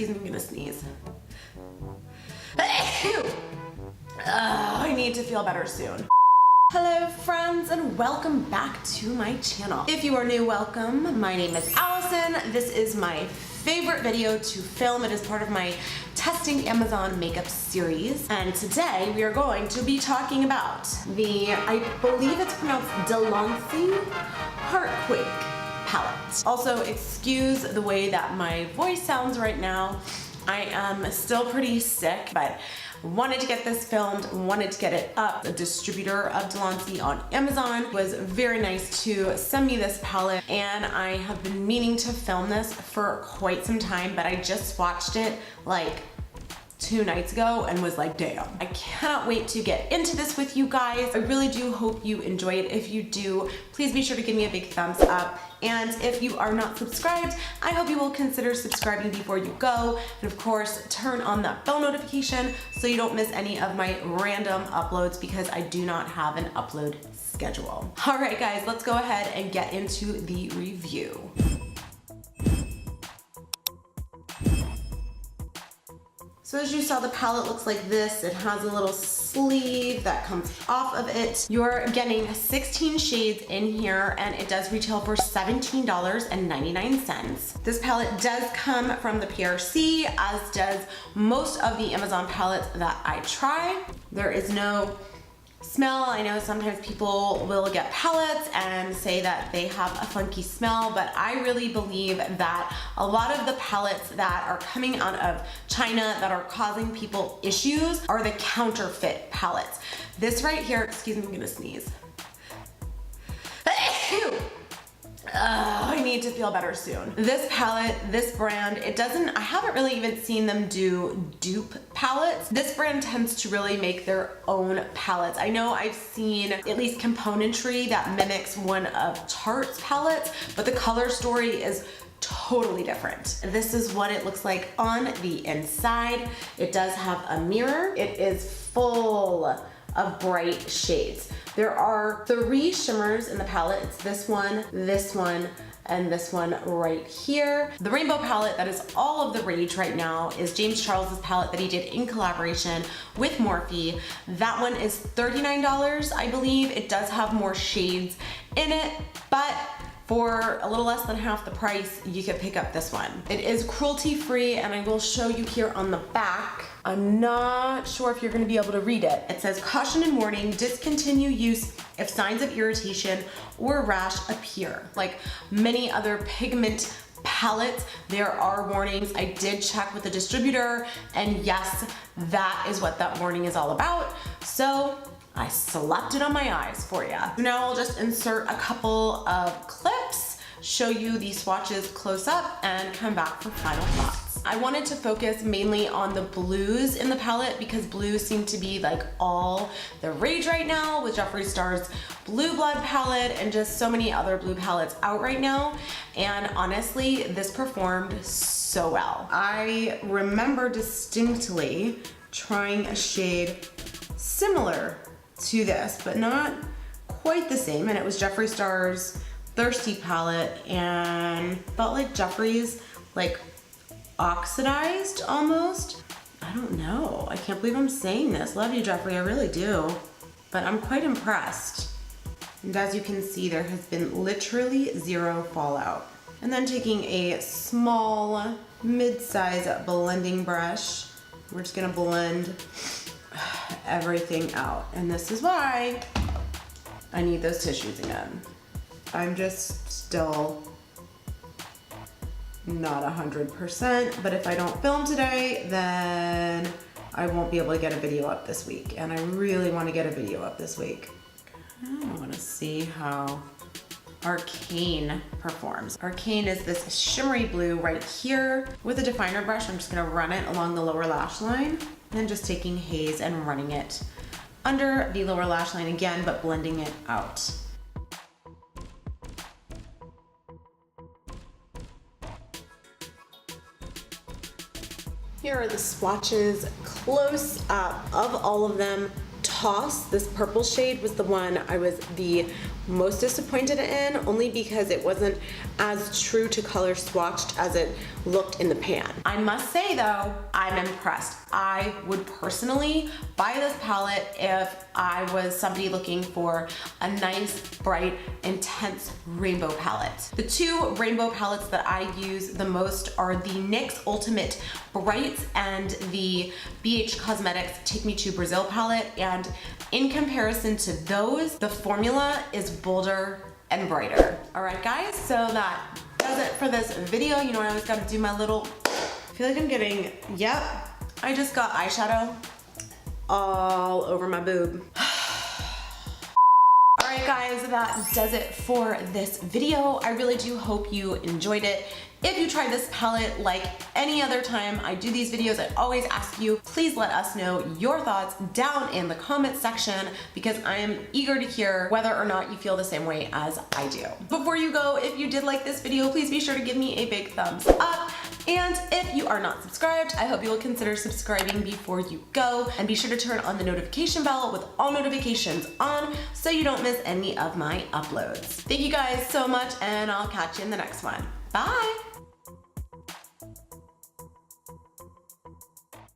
excuse me, I'm gonna sneeze. I need to feel better soon. Hello friends and welcome back to my channel. If you are new, welcome. My name is Allison. This is my favorite video to film. It is part of my testing Amazon makeup series. And today we are going to be talking about the, I believe it's pronounced Delancey Heartquake palette. Also, excuse the way that my voice sounds right now. I am still pretty sick, but wanted to get this filmed, wanted to get it up. The distributor of Delancey on Amazon was very nice to send me this palette, and I have been meaning to film this for quite some time, but I just watched it like 2 nights ago and was like, damn. I cannot wait to get into this with you guys. I really do hope you enjoy it. If you do, please be sure to give me a big thumbs up. And if you are not subscribed, I hope you will consider subscribing before you go. And of course, turn on that bell notification so you don't miss any of my random uploads because I do not have an upload schedule. All right, guys, let's go ahead and get into the review. So as you saw, the palette looks like this. It has a little sleeve that comes off of it. You're getting 16 shades in here, and it does retail for $17.99. This palette does come from the PRC, as does most of the Amazon palettes that I try. There is no smell. I know sometimes people will get palettes and say that they have a funky smell, but I really believe that a lot of the palettes that are coming out of China that are causing people issues are the counterfeit palettes. This right here, excuse me, I'm gonna sneeze. I need to feel better soon. This palette, this brand, I haven't really even seen them do dupe palettes. This brand tends to really make their own palettes. I know I've seen at least componentry that mimics one of Tarte's palettes, but the color story is totally different. This is what it looks like on the inside. It does have a mirror. It is full of bright shades. There are 3 shimmers in the palette. It's this one, and this one right here. The rainbow palette that is all of the rage right now is James Charles's palette that he did in collaboration with Morphe. That one is $39, I believe. It does have more shades in it, but for a little less than half the price, you could pick up this one. It is cruelty free, and I will show you here on the back. I'm not sure if you're gonna be able to read it. It says, caution and warning, discontinue use if signs of irritation or rash appear. Like many other pigment palettes, there are warnings. I did check with the distributor, and yes, that is what that warning is all about. So I slapped it on my eyes for you. Now I'll just insert a couple of clips, show you the swatches close up, and come back for final thoughts. I wanted to focus mainly on the blues in the palette because blues seem to be like all the rage right now with Jeffree Star's Blue Blood palette and just so many other blue palettes out right now. And honestly, this performed so well. I remember distinctly trying a shade similar to this, but not quite the same, and it was Jeffree Star's Thirsty palette, and felt like Jeffree's like oxidized almost. I don't know. I can't believe I'm saying this. Love you, Jeffree, I really do. But I'm quite impressed. And as you can see, there has been literally 0 fallout. And then taking a small mid-size blending brush, we're just gonna blend everything out. And this is why I need those tissues again. I'm just still not 100%, but if I don't film today, then I won't be able to get a video up this week. And I really want to get a video up this week. I want to see how Aucoin performs. Aucoin is this shimmery blue right here. With a definer brush, I'm just gonna run it along the lower lash line, and then just taking haze and running it under the lower lash line again, but blending it out. Here are the swatches close up of all of them. Toss, this purple shade, was the one I was the most disappointed in, only because it wasn't as true to color swatched as it looked in the pan. I must say though, I'm impressed. I would personally buy this palette if I was somebody looking for a nice, bright, intense rainbow palette. The two rainbow palettes that I use the most are the NYX Ultimate Brights and the BH Cosmetics Take Me to Brazil palette, and in comparison to those, the formula is bolder and brighter. All right guys, so that does it for this video. You know, I always gotta do my little, I feel like I'm getting, yep, I just got eyeshadow all over my boob. Alright guys, that does it for this video. I really do hope you enjoyed it. If you tried this palette like any other time I do these videos, I always ask you, please let us know your thoughts down in the comment section, because I am eager to hear whether or not you feel the same way as I do. Before you go, if you did like this video, please be sure to give me a big thumbs up. And if you are not subscribed, I hope you will consider subscribing before you go, and be sure to turn on the notification bell with all notifications on so you don't miss any of my uploads. Thank you guys so much, and I'll catch you in the next one. Bye!